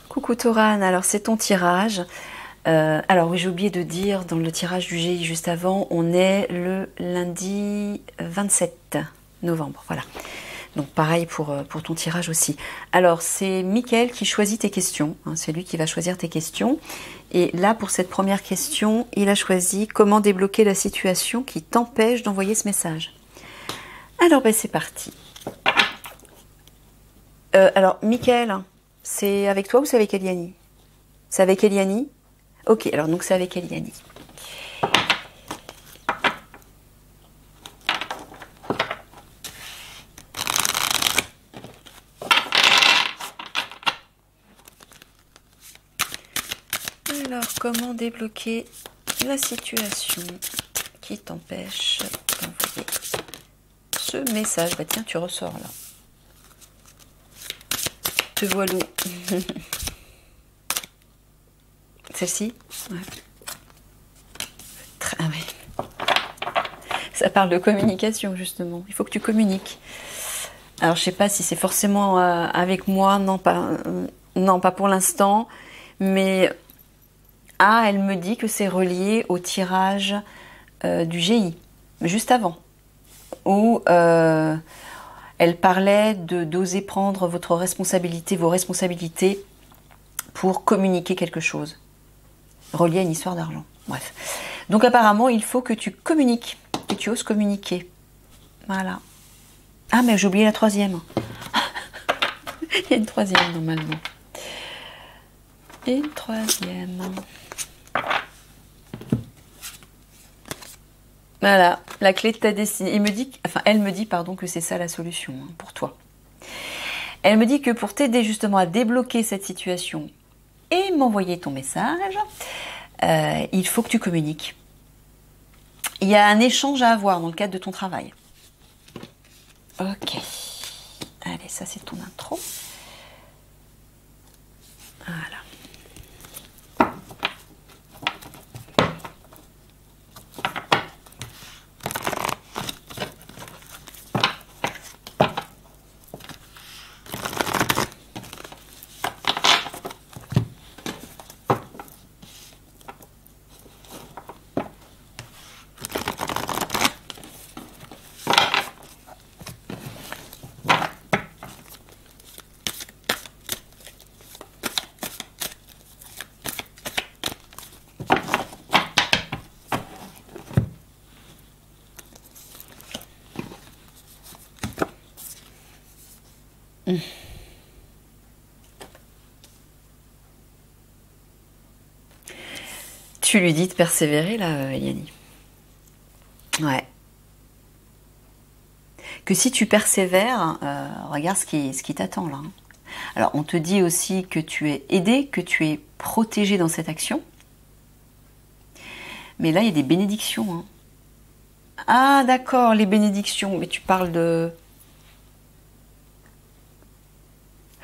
Coucou Torane, alors c'est ton tirage. Alors oui, j'ai oublié de dire, dans le tirage du GI juste avant, on est le lundi 27 novembre, voilà. Donc pareil pour ton tirage aussi. Alors c'est Mickaël qui choisit tes questions, hein, c'est lui qui va choisir tes questions. Et là pour cette première question, il a choisi comment débloquer la situation qui t'empêche d'envoyer ce message. Alors ben, c'est parti. Alors Mickaël, c'est avec toi ou c'est avec Eliani? C'est avec Eliani? Ok, alors donc c'est avec Eliani. Alors, comment débloquer la situation qui t'empêche d'envoyer ce message? Bah tiens, tu ressors là. Te voilou. Celle-ci? Ouais. Ah ouais. Ça parle de communication justement. Il faut que tu communiques. Alors je sais pas si c'est forcément avec moi, non pas pour l'instant, mais elle me dit que c'est relié au tirage du GI, juste avant, où elle parlait d'oser prendre vos responsabilités pour communiquer quelque chose, relié à une histoire d'argent. Bref. Donc apparemment, il faut que tu communiques, que tu oses communiquer. Voilà. Ah, mais j'ai oublié la troisième. Il y a une troisième normalement. Une troisième. Voilà, la clé de ta destinée. Elle me dit, pardon, que c'est ça la solution hein, pour toi. Elle me dit que pour t'aider justement à débloquer cette situation et m'envoyer ton message, il faut que tu communiques. Il y a un échange à avoir dans le cadre de ton travail. Ok. Allez, ça c'est ton intro. Voilà. Tu lui dis de persévérer là, Eliani. Ouais. Que si tu persévères, regarde ce qui t'attend là. Alors on te dit aussi que tu es aidé, que tu es protégé dans cette action. Mais là il y a des bénédictions. Hein. Ah d'accord, les bénédictions. Mais tu parles de...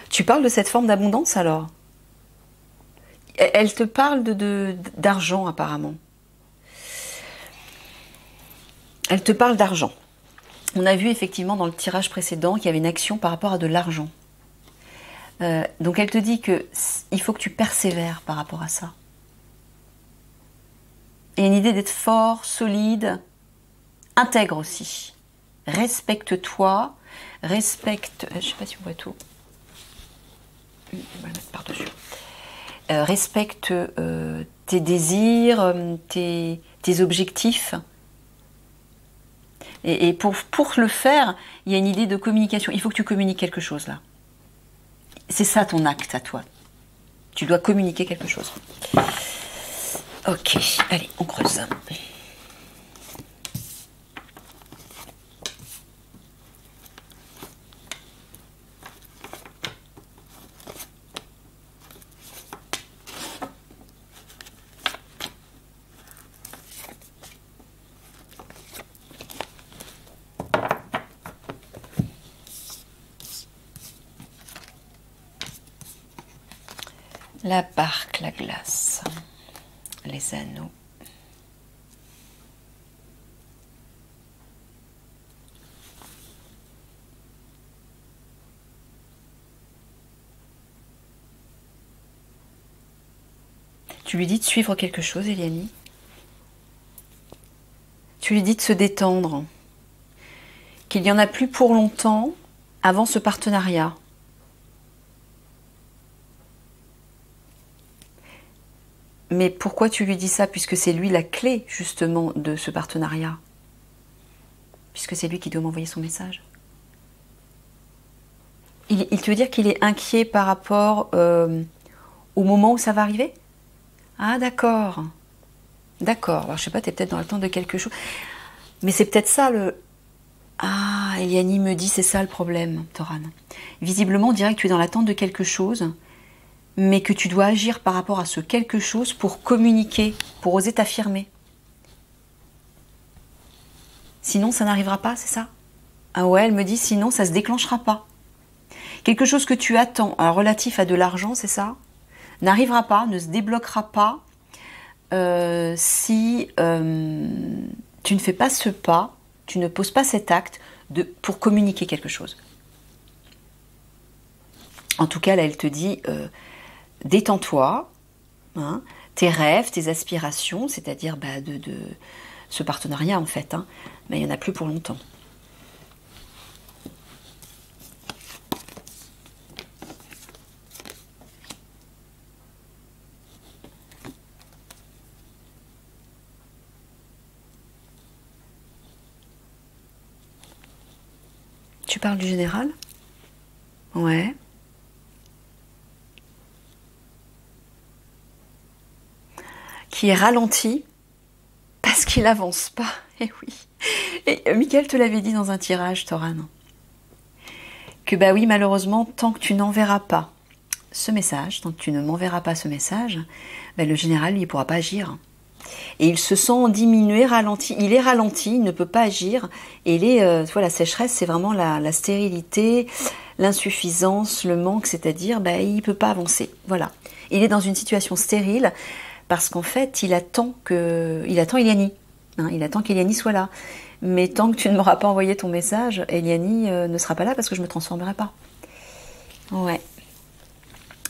Tu parles de cette forme d'abondance alors? Elle te parle d'argent apparemment. Elle te parle d'argent. On a vu effectivement dans le tirage précédent qu'il y avait une action par rapport à de l'argent. Donc elle te dit que il faut que tu persévères par rapport à ça. Il y a une idée d'être fort, solide, intègre aussi. Respecte-toi, respecte... Je ne sais pas si on voit tout. On va le mettre par-dessus. Respecte tes désirs, tes objectifs. Et pour le faire, il y a une idée de communication. Il faut que tu communiques quelque chose là. C'est ça ton acte à toi. Tu dois communiquer quelque chose. Ok, allez, on creuse. La barque, la glace, les anneaux. Tu lui dis de suivre quelque chose, Eliani. Tu lui dis de se détendre. Qu'il n'y en a plus pour longtemps avant ce partenariat. Mais pourquoi tu lui dis ça? Puisque c'est lui la clé, justement, de ce partenariat. Puisque c'est lui qui doit m'envoyer son message. Il te veut dire qu'il est inquiet par rapport au moment où ça va arriver? Ah, d'accord. D'accord. Alors, je sais pas, tu es peut-être dans l'attente de quelque chose. Mais c'est peut-être ça le... Ah, Eliani me dit, c'est ça le problème, Toran. Visiblement, on dirait que tu es dans l'attente de quelque chose, mais que tu dois agir par rapport à ce quelque chose pour communiquer, pour oser t'affirmer. Sinon, ça n'arrivera pas, c'est ça? Ah ouais, elle me dit, sinon, ça se déclenchera pas. Quelque chose que tu attends, relatif à de l'argent, c'est ça? N'arrivera pas, ne se débloquera pas si tu ne fais pas ce pas, tu ne poses pas cet acte pour communiquer quelque chose. En tout cas, là, elle te dit, détends-toi, hein, tes rêves, tes aspirations, c'est-à-dire de ce partenariat, en fait, hein, il n'y en a plus pour longtemps. Tu parles du général? Ouais. Qui est ralenti parce qu'il avance pas. Et oui. Et Michael te l'avait dit dans un tirage, Toran. Que bah oui, malheureusement, tant que tu n'enverras pas ce message, tant que tu ne m'enverras pas ce message, bah, le général, lui, il ne pourra pas agir. Et il se sent diminué, ralenti. Il est ralenti, il ne peut pas agir. Et la sécheresse, c'est vraiment la stérilité, l'insuffisance, le manque, c'est-à-dire, il ne peut pas avancer. Voilà. Il est dans une situation stérile parce qu'en fait, il attend Eliani. Hein, il attend qu'Eliani soit là. Mais tant que tu ne m'auras pas envoyé ton message, Eliani ne sera pas là parce que je ne me transformerai pas. Ouais.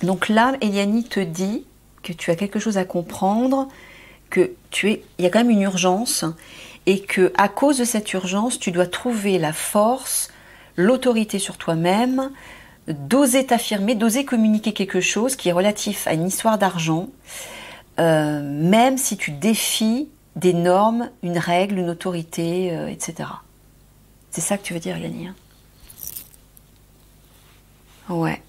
Donc là, Eliani te dit que tu as quelque chose à comprendre, il y a quand même une urgence et que à cause de cette urgence, tu dois trouver la force, l'autorité sur toi-même, d'oser t'affirmer, d'oser communiquer quelque chose qui est relatif à une histoire d'argent, même si tu défies des normes, une règle, une autorité, etc. C'est ça que tu veux dire, Eliani, hein? Ouais.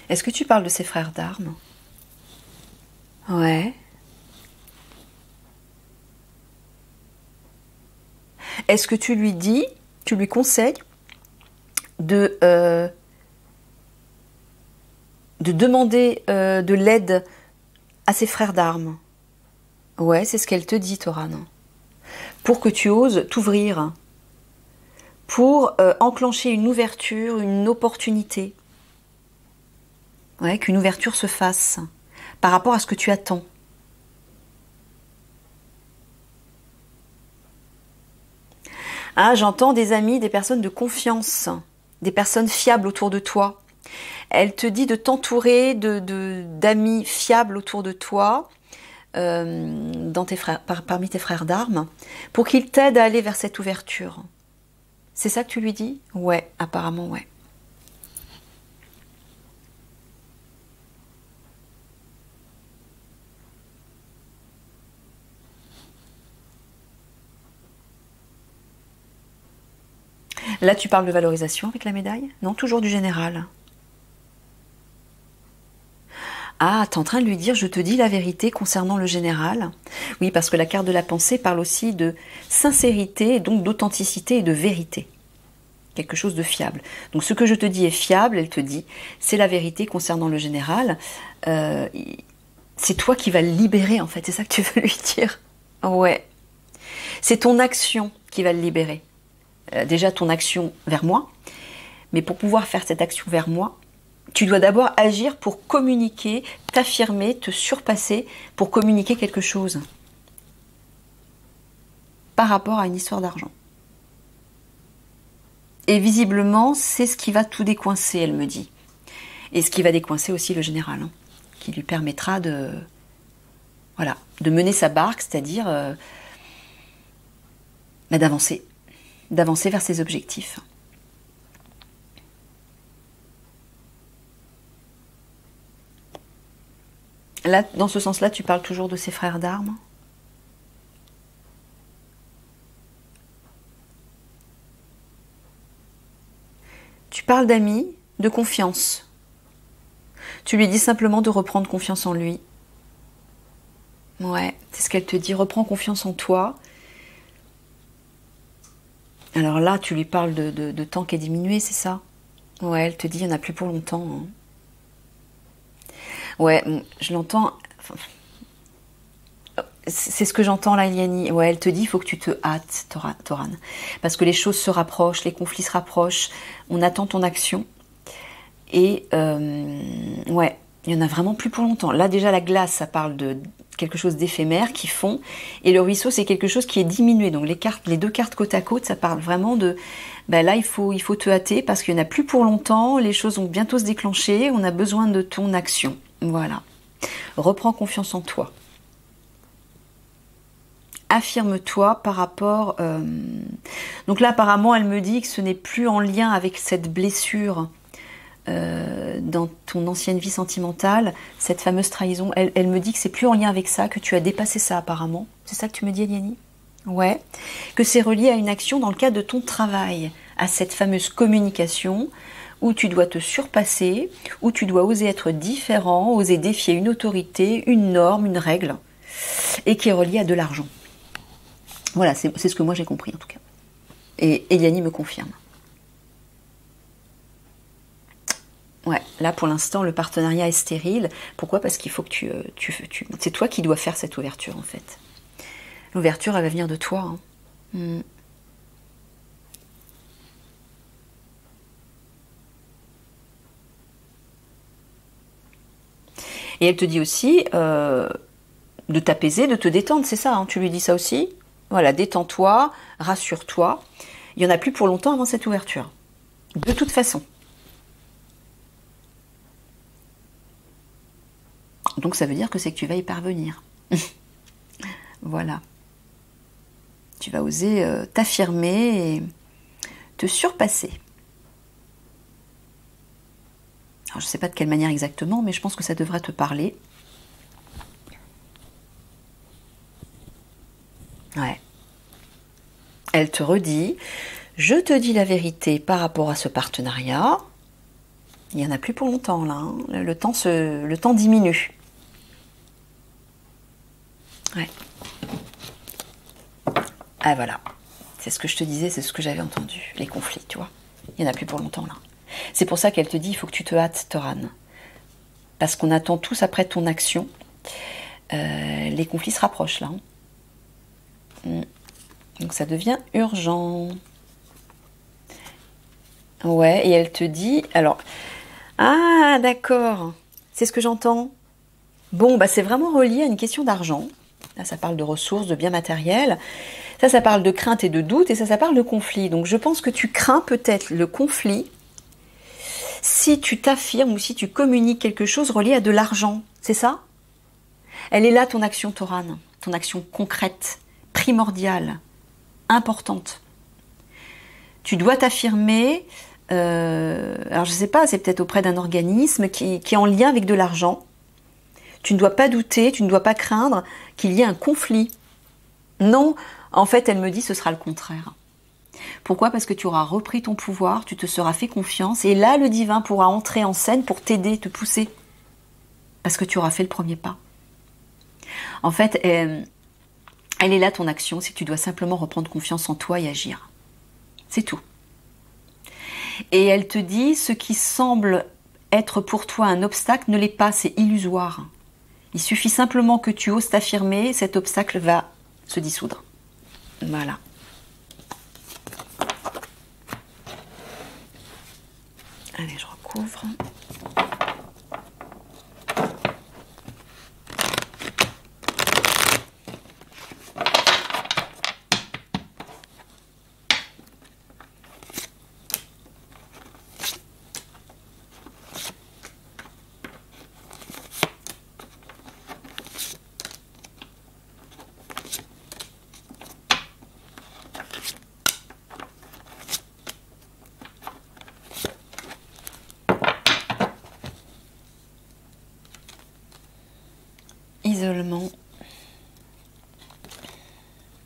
Est-ce que tu parles de ses frères d'armes? Ouais. Est-ce que tu lui conseilles de demander de l'aide à ses frères d'armes? Ouais, c'est ce qu'elle te dit, Toran. Pour que tu oses t'ouvrir, pour enclencher une ouverture, une opportunité. Ouais, qu'une ouverture se fasse par rapport à ce que tu attends. Ah, j'entends des amis, des personnes de confiance, des personnes fiables autour de toi. Elle te dit de t'entourer d'amis fiables autour de toi, parmi tes frères d'armes, pour qu'ils t'aident à aller vers cette ouverture. C'est ça que tu lui dis? Ouais, apparemment, ouais. Là, tu parles de valorisation avec la médaille? Non, toujours du général. Ah, t'es en train de lui dire, je te dis la vérité concernant le général. Oui, parce que la carte de la pensée parle aussi de sincérité, et donc d'authenticité et de vérité. Quelque chose de fiable. Donc ce que je te dis est fiable, elle te dit, c'est la vérité concernant le général. C'est toi qui vas le libérer, en fait, c'est ça que tu veux lui dire. Ouais. C'est ton action qui va le libérer. Déjà ton action vers moi, mais pour pouvoir faire cette action vers moi, Tu dois d'abord agir pour communiquer, t'affirmer, te surpasser, pour communiquer quelque chose par rapport à une histoire d'argent. Et visiblement, c'est ce qui va tout décoincer, elle me dit. Et ce qui va décoincer aussi le général, hein, qui lui permettra de, voilà, de mener sa barque, c'est-à-dire d'avancer vers ses objectifs. Là, dans ce sens-là, tu parles toujours de ses frères d'armes? Tu parles d'amis, de confiance. Tu lui dis simplement de reprendre confiance en lui. Ouais, c'est ce qu'elle te dit, reprends confiance en toi. Alors là, tu lui parles de temps qui est diminué, c'est ça? Ouais, elle te dit, il n'y en a plus pour longtemps. Hein. Ouais, je l'entends. C'est ce que j'entends là, Eliani. Ouais, elle te dit, il faut que tu te hâtes, Toran. Parce que les choses se rapprochent, les conflits se rapprochent. On attend ton action. Et ouais, il n'y en a vraiment plus pour longtemps. Là, déjà, la glace, ça parle de quelque chose d'éphémère qui fond. Et le ruisseau, c'est quelque chose qui est diminué. Donc les deux cartes côte à côte, ça parle vraiment de... Ben là, il faut te hâter parce qu'il n'y en a plus pour longtemps. Les choses vont bientôt se déclencher. On a besoin de ton action. Voilà. Reprends confiance en toi. Affirme-toi par rapport... Donc là, apparemment, elle me dit que ce n'est plus en lien avec cette blessure dans ton ancienne vie sentimentale, cette fameuse trahison. Elle me dit que c'est plus en lien avec ça, que tu as dépassé ça apparemment. C'est ça que tu me dis, Eliani? Ouais. Que c'est relié à une action dans le cadre de ton travail, à cette fameuse communication où tu dois te surpasser, où tu dois oser être différent, oser défier une autorité, une norme, une règle, et qui est reliée à de l'argent. Voilà, c'est ce que moi j'ai compris en tout cas. Et Eliani me confirme. Ouais, là pour l'instant le partenariat est stérile. Pourquoi? Parce qu'il faut que c'est toi qui dois faire cette ouverture en fait. L'ouverture elle va venir de toi. Hein. Et elle te dit aussi de t'apaiser, de te détendre, c'est ça, hein, tu lui dis ça aussi. Voilà, détends-toi, rassure-toi. Il n'y en a plus pour longtemps avant cette ouverture. De toute façon. Donc ça veut dire que c'est que tu vas y parvenir. Voilà. Tu vas oser t'affirmer et te surpasser. Alors je ne sais pas de quelle manière exactement, mais je pense que ça devrait te parler. Ouais. Elle te redit, je te dis la vérité par rapport à ce partenariat. Il n'y en a plus pour longtemps là. Hein. Le temps diminue. Ouais. Ah voilà. C'est ce que je te disais, c'est ce que j'avais entendu. Les conflits, tu vois. Il n'y en a plus pour longtemps là. C'est pour ça qu'elle te dit, il faut que tu te hâtes, Toran. Parce qu'on attend tous après ton action. Les conflits se rapprochent là. Hein. Donc ça devient urgent. Ouais, et elle te dit... Alors, ah d'accord, c'est ce que j'entends. Bon, bah c'est vraiment relié à une question d'argent. Là, ça parle de ressources, de biens matériels. Ça parle de crainte et de doute, et ça parle de conflit. Donc je pense que tu crains peut-être le conflit si tu t'affirmes ou si tu communiques quelque chose relié à de l'argent. C'est ça? Elle est là ton action, Toran, ton action concrète, primordiale, importante. Tu dois t'affirmer, alors je ne sais pas, c'est peut-être auprès d'un organisme qui est en lien avec de l'argent. Tu ne dois pas douter, tu ne dois pas craindre qu'il y ait un conflit. Non, en fait, elle me dit ce sera le contraire. Pourquoi? Parce que tu auras repris ton pouvoir, tu te seras fait confiance, et là, le divin pourra entrer en scène pour t'aider, te pousser. Parce que tu auras fait le premier pas. En fait, elle est là ton action, c'est que tu dois simplement reprendre confiance en toi et agir. C'est tout. Et elle te dit, ce qui semble être pour toi un obstacle ne l'est pas, c'est illusoire. Il suffit simplement que tu oses t'affirmer, cet obstacle va se dissoudre. Voilà. Allez, je recouvre. isolement,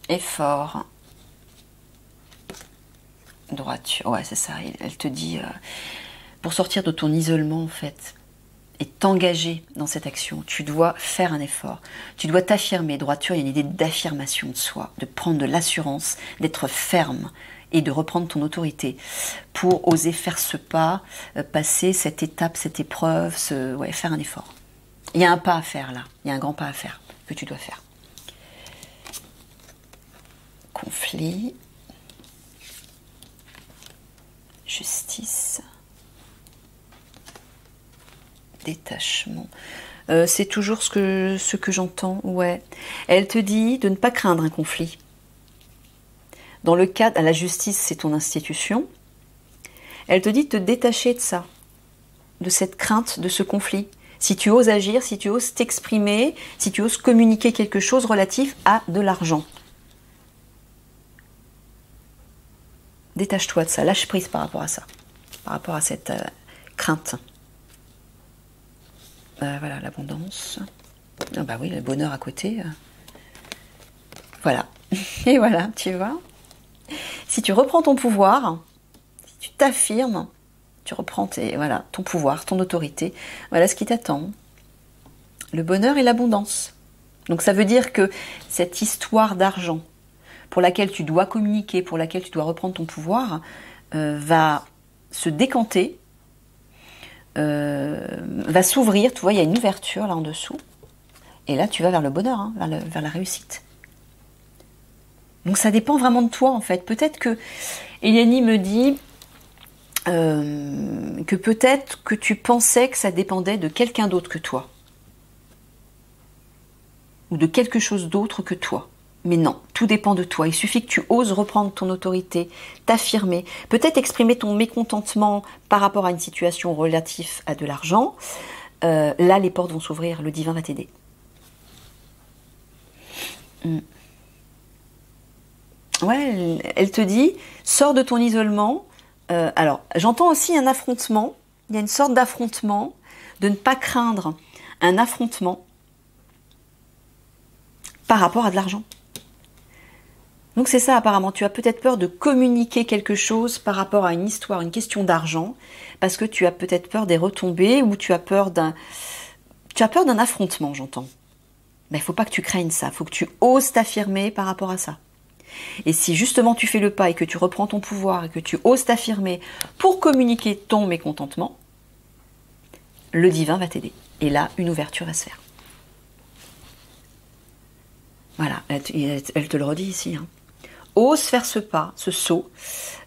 effort, droiture. Ouais, c'est ça. Elle te dit, pour sortir de ton isolement, en fait, et t'engager dans cette action, tu dois faire un effort. Tu dois t'affirmer. Droiture, il y a une idée d'affirmation de soi, de prendre de l'assurance, d'être ferme et de reprendre ton autorité pour oser faire ce pas, passer cette étape, cette épreuve, ouais, faire un effort. Il y a un pas à faire là, il y a un grand pas à faire que tu dois faire. Conflit, justice, détachement. C'est toujours ce que j'entends, ouais. Elle te dit de ne pas craindre un conflit. Dans le cadre, à la justice, c'est ton institution. Elle te dit de te détacher de ça, de cette crainte, de ce conflit. Si tu oses agir, si tu oses t'exprimer, si tu oses communiquer quelque chose relatif à de l'argent. Détache-toi de ça, lâche prise par rapport à ça, par rapport à cette crainte. Voilà, l'abondance. Ah bah oui, le bonheur à côté. Voilà. Et voilà, tu vois. Si tu reprends ton pouvoir, si tu t'affirmes, tu reprends ton pouvoir, ton autorité, voilà ce qui t'attend. Le bonheur et l'abondance. Donc ça veut dire que cette histoire d'argent pour laquelle tu dois communiquer, pour laquelle tu dois reprendre ton pouvoir, va se décanter, va s'ouvrir. Tu vois, il y a une ouverture là en dessous. Et là, tu vas vers le bonheur, hein, vers la réussite. Donc ça dépend vraiment de toi en fait. Peut-être que Eliani me dit que peut-être que tu pensais que ça dépendait de quelqu'un d'autre que toi. Ou de quelque chose d'autre que toi. Mais non, tout dépend de toi. Il suffit que tu oses reprendre ton autorité, t'affirmer, peut-être exprimer ton mécontentement par rapport à une situation relative à de l'argent. Là, les portes vont s'ouvrir, le divin va t'aider. Ouais, elle te dit, sors de ton isolement. Alors, j'entends aussi un affrontement. Il y a une sorte d'affrontement, de ne pas craindre un affrontement par rapport à de l'argent. Donc c'est ça apparemment, tu as peut-être peur de communiquer quelque chose par rapport à une histoire, une question d'argent, parce que tu as peut-être peur des retombées ou tu as peur d'un affrontement, j'entends. Mais il ne faut pas que tu craignes ça, il faut que tu oses t'affirmer par rapport à ça. Et si justement tu fais le pas et que tu reprends ton pouvoir et que tu oses t'affirmer pour communiquer ton mécontentement, le divin va t'aider. Et là, une ouverture va se faire. Voilà, elle te le redit ici. Hein. Ose faire ce pas, ce saut.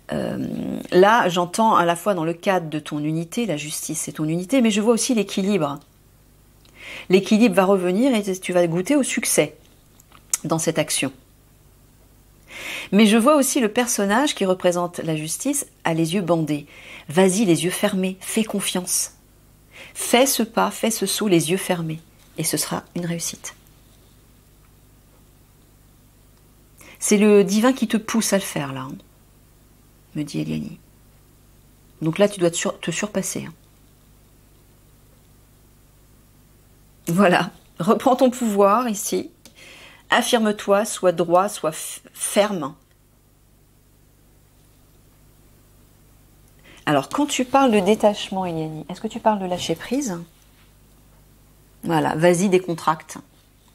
Là, j'entends à la fois dans le cadre de ton unité, la justice c'est ton unité, mais je vois aussi l'équilibre. L'équilibre va revenir et tu vas goûter au succès dans cette action. Mais je vois aussi le personnage qui représente la justice a les yeux bandés. Vas-y, les yeux fermés, fais confiance. Fais ce pas, fais ce saut, les yeux fermés. Et ce sera une réussite. C'est le divin qui te pousse à le faire, là, hein, me dit Eliani. Donc là, tu dois te surpasser. Hein. Voilà, reprends ton pouvoir ici. Affirme-toi, sois droit, sois ferme. Alors, quand tu parles de détachement, Eliani, est-ce que tu parles de lâcher prise? Voilà, vas-y, décontracte,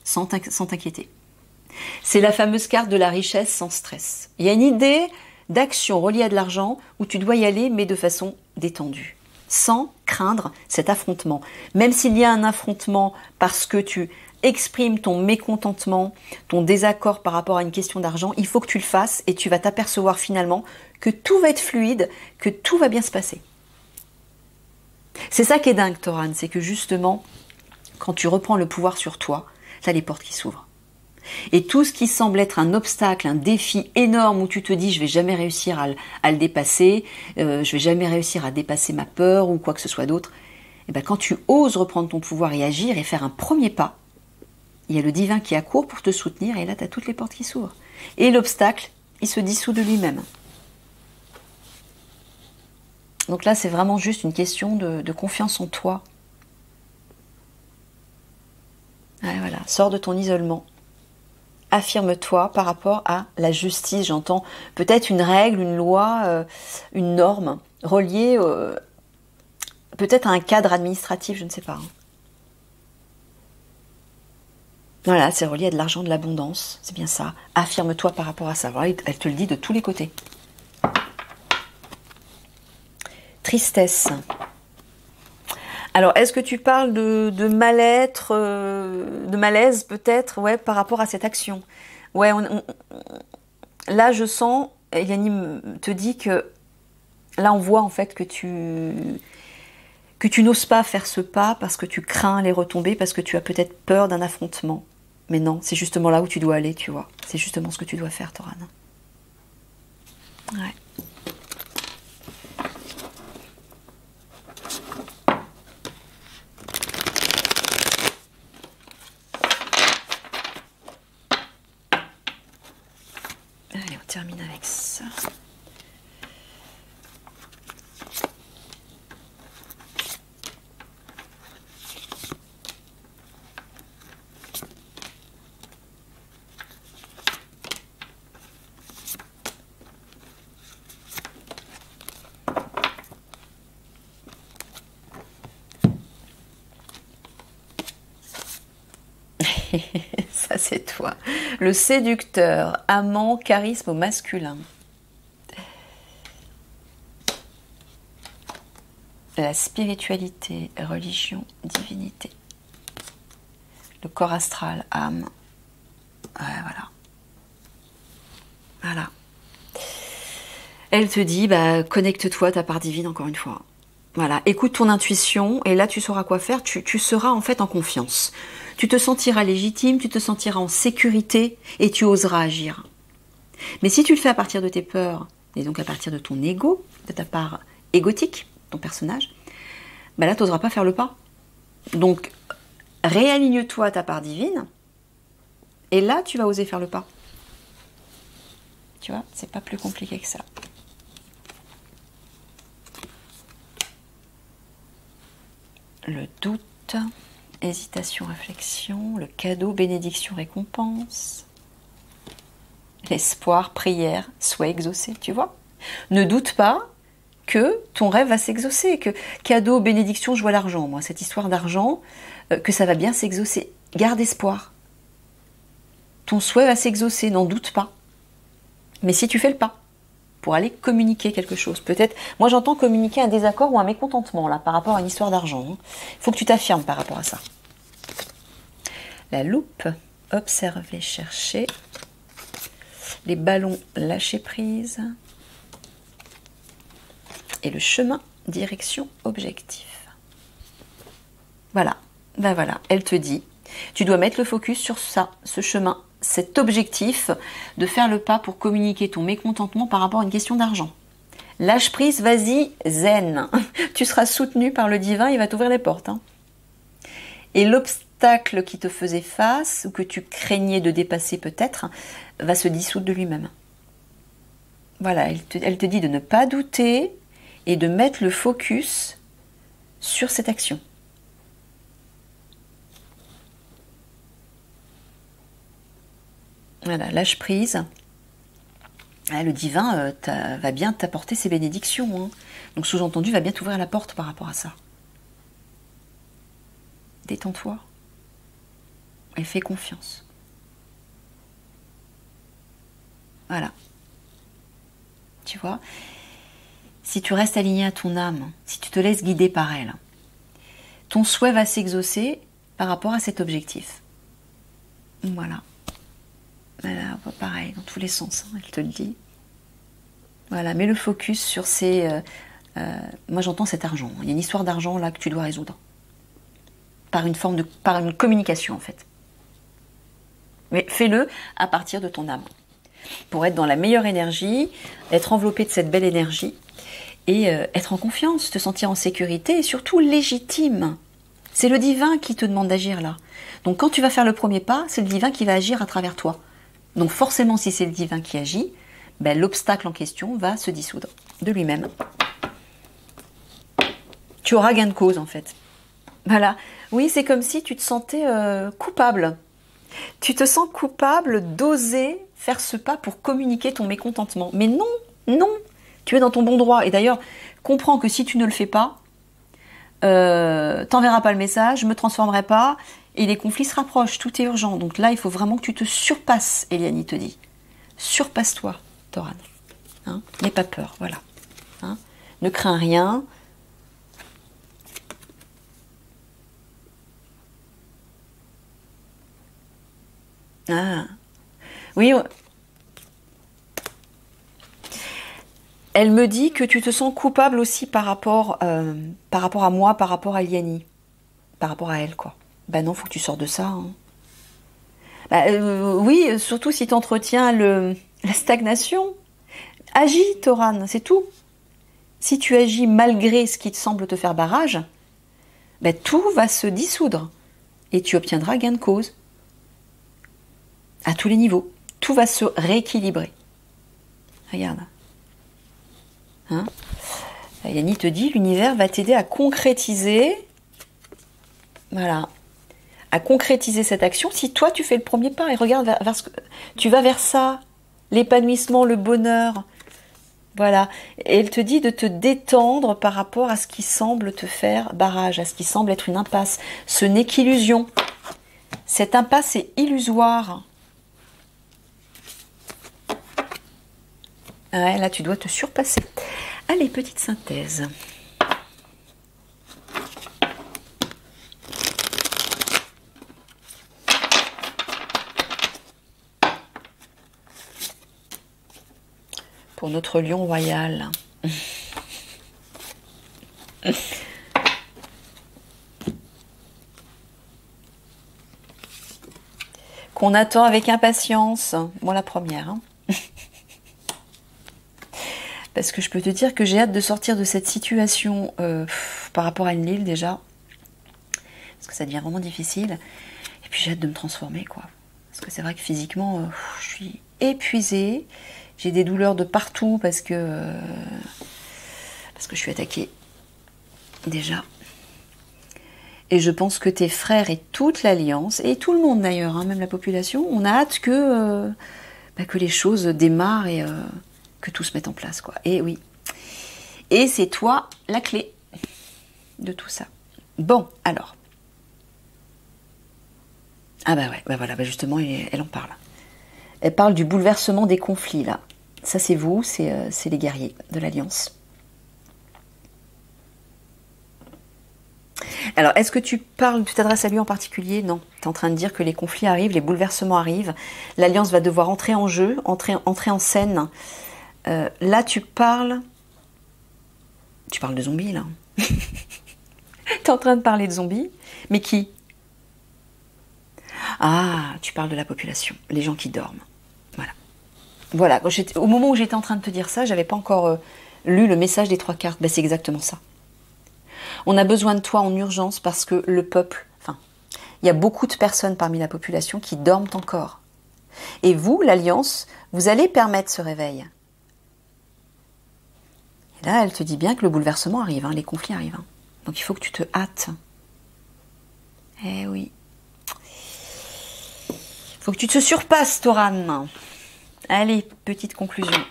sans t'inquiéter. C'est la fameuse carte de la richesse sans stress. Il y a une idée d'action reliée à de l'argent où tu dois y aller, mais de façon détendue, sans craindre cet affrontement. Même s'il y a un affrontement parce que tu exprimes ton mécontentement, ton désaccord par rapport à une question d'argent, il faut que tu le fasses et tu vas t'apercevoir finalement que tout va être fluide, que tout va bien se passer. C'est ça qui est dingue, Toran, c'est que justement, quand tu reprends le pouvoir sur toi, là, les portes qui s'ouvrent. Et tout ce qui semble être un obstacle, un défi énorme où tu te dis je vais jamais réussir à le dépasser, je vais jamais réussir à dépasser ma peur ou quoi que ce soit d'autre, et ben quand tu oses reprendre ton pouvoir et agir et faire un premier pas, il y a le divin qui accourt pour te soutenir et là tu as toutes les portes qui s'ouvrent. Et l'obstacle, il se dissout de lui-même. Donc là c'est vraiment juste une question de confiance en toi. Ouais, voilà, sors de ton isolement. Affirme-toi par rapport à la justice, j'entends peut-être une règle, une loi, une norme reliée peut-être à un cadre administratif, je ne sais pas. Voilà, c'est relié à de l'argent, de l'abondance, c'est bien ça. Affirme-toi par rapport à ça. Voilà, elle te le dit de tous les côtés. Tristesse. Alors, est-ce que tu parles de mal-être, de malaise peut-être, ouais, par rapport à cette action? Ouais, là je sens, Eliane te dit que là on voit en fait que tu n'oses pas faire ce pas parce que tu crains les retombées, parce que tu as peut-être peur d'un affrontement. Mais non, c'est justement là où tu dois aller, tu vois. C'est justement ce que tu dois faire, Toran. Ouais. Allez, on termine avec ça. Ça, c'est toi. Le séducteur, amant, charisme au masculin. La spiritualité, religion, divinité. Le corps astral, âme. Ouais, voilà. Voilà. Elle te dit, bah, connecte-toi à ta part divine encore une fois. Voilà, écoute ton intuition et là tu sauras quoi faire, tu seras en fait en confiance. Tu te sentiras légitime, tu te sentiras en sécurité et tu oseras agir. Mais si tu le fais à partir de tes peurs, et donc à partir de ton ego, de ta part égotique, ton personnage, bah là tu n'oseras pas faire le pas. Donc réaligne-toi à ta part divine et là tu vas oser faire le pas. Tu vois, c'est pas plus compliqué que ça. Le doute, hésitation, réflexion, le cadeau, bénédiction, récompense, l'espoir, prière, souhait exaucé, tu vois. Ne doute pas que ton rêve va s'exaucer, que cadeau, bénédiction, je vois l'argent, moi, cette histoire d'argent, que ça va bien s'exaucer. Garde espoir. Ton souhait va s'exaucer, n'en doute pas. Mais si tu fais le pas, pour aller communiquer quelque chose. Peut-être, moi j'entends communiquer un désaccord ou un mécontentement là par rapport à une histoire d'argent. Il faut que tu t'affirmes par rapport à ça. La loupe, observer, chercher. Les ballons, lâcher prise. Et le chemin, direction, objectif. Voilà, ben voilà, elle te dit, tu dois mettre le focus sur ça, ce chemin, cet objectif de faire le pas pour communiquer ton mécontentement par rapport à une question d'argent. Lâche prise, vas-y, zen. Tu seras soutenu par le divin, il va t'ouvrir les portes. Hein. Et l'obstacle qui te faisait face, ou que tu craignais de dépasser peut-être, va se dissoudre de lui-même. Voilà, elle te dit de ne pas douter et de mettre le focus sur cette action. Voilà, lâche prise. Le divin va bien t'apporter ses bénédictions. Hein. Donc sous-entendu, va bien t'ouvrir la porte par rapport à ça. Détends-toi. Et fais confiance. Voilà. Tu vois, si tu restes aligné à ton âme, si tu te laisses guider par elle, ton souhait va s'exaucer par rapport à cet objectif. Voilà. Voilà, pareil, dans tous les sens, hein, elle te le dit. Voilà, mets le focus sur ces... moi j'entends cet argent. Il y a une histoire d'argent là que tu dois résoudre. Par une communication en fait. Mais fais-le à partir de ton âme. Pour être dans la meilleure énergie, être enveloppé de cette belle énergie et être en confiance, te sentir en sécurité et surtout légitime. C'est le divin qui te demande d'agir là. Donc quand tu vas faire le premier pas, c'est le divin qui va agir à travers toi. Donc forcément, si c'est le divin qui agit, ben, l'obstacle en question va se dissoudre de lui-même. Tu auras gain de cause en fait. Voilà. Oui, c'est comme si tu te sentais coupable. Tu te sens coupable d'oser faire ce pas pour communiquer ton mécontentement. Mais non, non, tu es dans ton bon droit. Et d'ailleurs, comprends que si tu ne le fais pas, t'enverras pas le message, je me transformerai pas, et les conflits se rapprochent, tout est urgent. Donc là, il faut vraiment que tu te surpasses, Eliane te dit. Surpasse-toi, Toran. Hein, n'aie pas peur, voilà. Hein, ne crains rien. Ah, oui. Elle me dit que tu te sens coupable aussi par rapport à moi, par rapport à Liani, par rapport à elle, quoi. Ben non, faut que tu sors de ça. Hein. Oui, surtout si tu entretiens la stagnation. Agis, Toran, c'est tout. Si tu agis malgré ce qui te semble te faire barrage, ben tout va se dissoudre et tu obtiendras gain de cause. À tous les niveaux. Tout va se rééquilibrer. Regarde. Hein, Yanni te dit, l'univers va t'aider à concrétiser, voilà, à concrétiser cette action si toi tu fais le premier pas et regarde vers ce que tu vas vers ça, l'épanouissement, le bonheur, voilà. Et elle te dit de te détendre par rapport à ce qui semble te faire barrage, à ce qui semble être une impasse. Ce n'est qu'illusion. Cette impasse est illusoire. Ouais, là, tu dois te surpasser. Allez, petite synthèse. Pour notre lion royal. Qu'on attend avec impatience. Moi, la première. Hein. Parce que je peux te dire que j'ai hâte de sortir de cette situation par rapport à une Lille déjà. Parce que ça devient vraiment difficile. Et puis j'ai hâte de me transformer, quoi. Parce que c'est vrai que physiquement, je suis épuisée. J'ai des douleurs de partout parce que je suis attaquée. Déjà. Et je pense que tes frères et toute l'Alliance, et tout le monde d'ailleurs, hein, même la population, on a hâte que les choses démarrent et que tout se mette en place, quoi. Et oui. Et c'est toi la clé de tout ça. Bon, alors. Ah bah ouais, bah voilà, bah justement, elle en parle. Elle parle du bouleversement des conflits, là. Ça, c'est vous, c'est les guerriers de l'Alliance. Alors, est-ce que tu t'adresses à lui en particulier? Non. Tu es en train de dire que les conflits arrivent, les bouleversements arrivent. L'Alliance va devoir entrer en jeu, entrer en scène. Là, tu parles de zombies, là. Tu es en train de parler de zombies. Mais qui? Ah, tu parles de la population, les gens qui dorment. Voilà. Voilà. Au moment où j'étais en train de te dire ça, j'avais pas encore lu le message des 3 cartes. Ben, c'est exactement ça. On a besoin de toi en urgence parce que le peuple, il y a beaucoup de personnes parmi la population qui dorment encore. Et vous, l'Alliance, vous allez permettre ce réveil. Et là, elle te dit bien que le bouleversement arrive, hein, les conflits arrivent. Hein. Donc il faut que tu te hâtes. Eh oui. Il faut que tu te surpasses, Toran. Allez, petite conclusion.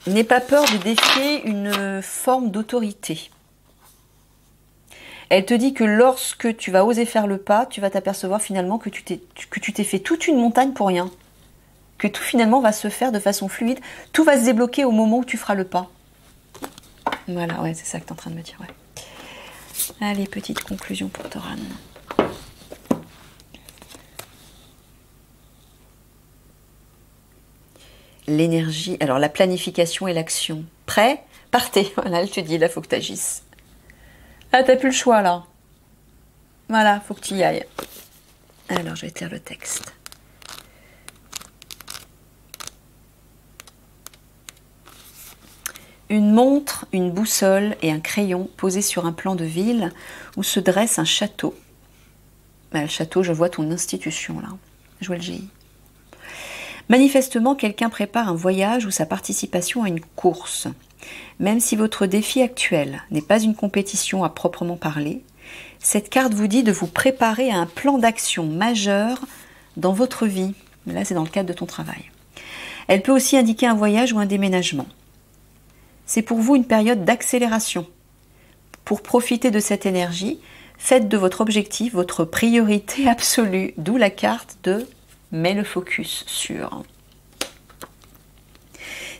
N'aie pas peur de défier une forme d'autorité. Elle te dit que lorsque tu vas oser faire le pas, tu vas t'apercevoir finalement que tu t'es fait toute une montagne pour rien. Que tout finalement va se faire de façon fluide. Tout va se débloquer au moment où tu feras le pas. Voilà, ouais, c'est ça que tu es en train de me dire. Ouais. Allez, petite conclusion pour Toran. L'énergie, alors la planification et l'action. Prêt? Partez. Voilà, elle te dit, là, il faut que tu agisses. Ah, t'as plus le choix, là. Voilà, faut que tu y ailles. Alors, je vais te lire le texte. Une montre, une boussole et un crayon posés sur un plan de ville où se dresse un château. Le château, je vois ton institution, là. Je vois le GI. Manifestement, quelqu'un prépare un voyage ou sa participation à une course. Même si votre défi actuel n'est pas une compétition à proprement parler, cette carte vous dit de vous préparer à un plan d'action majeur dans votre vie. Là, c'est dans le cadre de ton travail. Elle peut aussi indiquer un voyage ou un déménagement. C'est pour vous une période d'accélération. Pour profiter de cette énergie, faites de votre objectif votre priorité absolue, d'où la carte de « mets le focus sur ».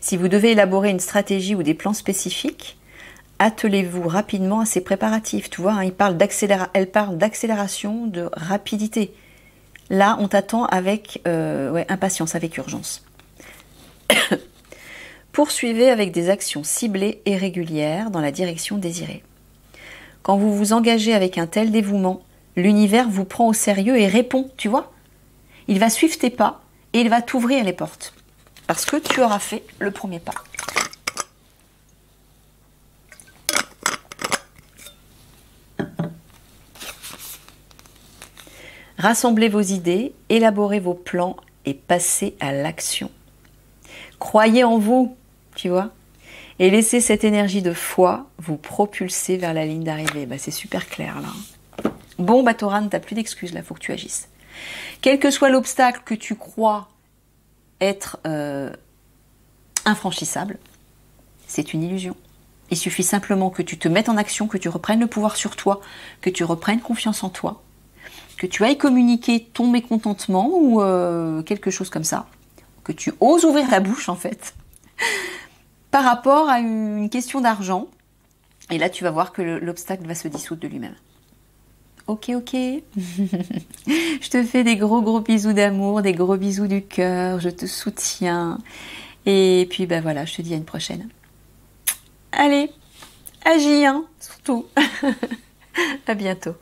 Si vous devez élaborer une stratégie ou des plans spécifiques, attelez-vous rapidement à ces préparatifs. Tu vois, hein, elle parle d'accélération, de rapidité. Là, on t'attend avec impatience, avec urgence. Poursuivez avec des actions ciblées et régulières dans la direction désirée. Quand vous vous engagez avec un tel dévouement, l'univers vous prend au sérieux et répond, tu vois. Il va suivre tes pas et il va t'ouvrir les portes. Parce que tu auras fait le premier pas. Rassemblez vos idées, élaborez vos plans et passez à l'action. Croyez en vous, tu vois, et laissez cette énergie de foi vous propulser vers la ligne d'arrivée. Bah, c'est super clair là. Bon, bah Tauran, t'as plus d'excuses là, faut que tu agisses. Quel que soit l'obstacle que tu crois être infranchissable, c'est une illusion. Il suffit simplement que tu te mettes en action, que tu reprennes le pouvoir sur toi, que tu reprennes confiance en toi, que tu ailles communiquer ton mécontentement ou quelque chose comme ça, que tu oses ouvrir la bouche en fait, par rapport à une question d'argent, et là tu vas voir que l'obstacle va se dissoudre de lui-même. Ok, ok. Je te fais des gros bisous d'amour, des gros bisous du cœur, je te soutiens. Et puis ben voilà, je te dis à une prochaine. Allez, agis, hein, surtout. À bientôt.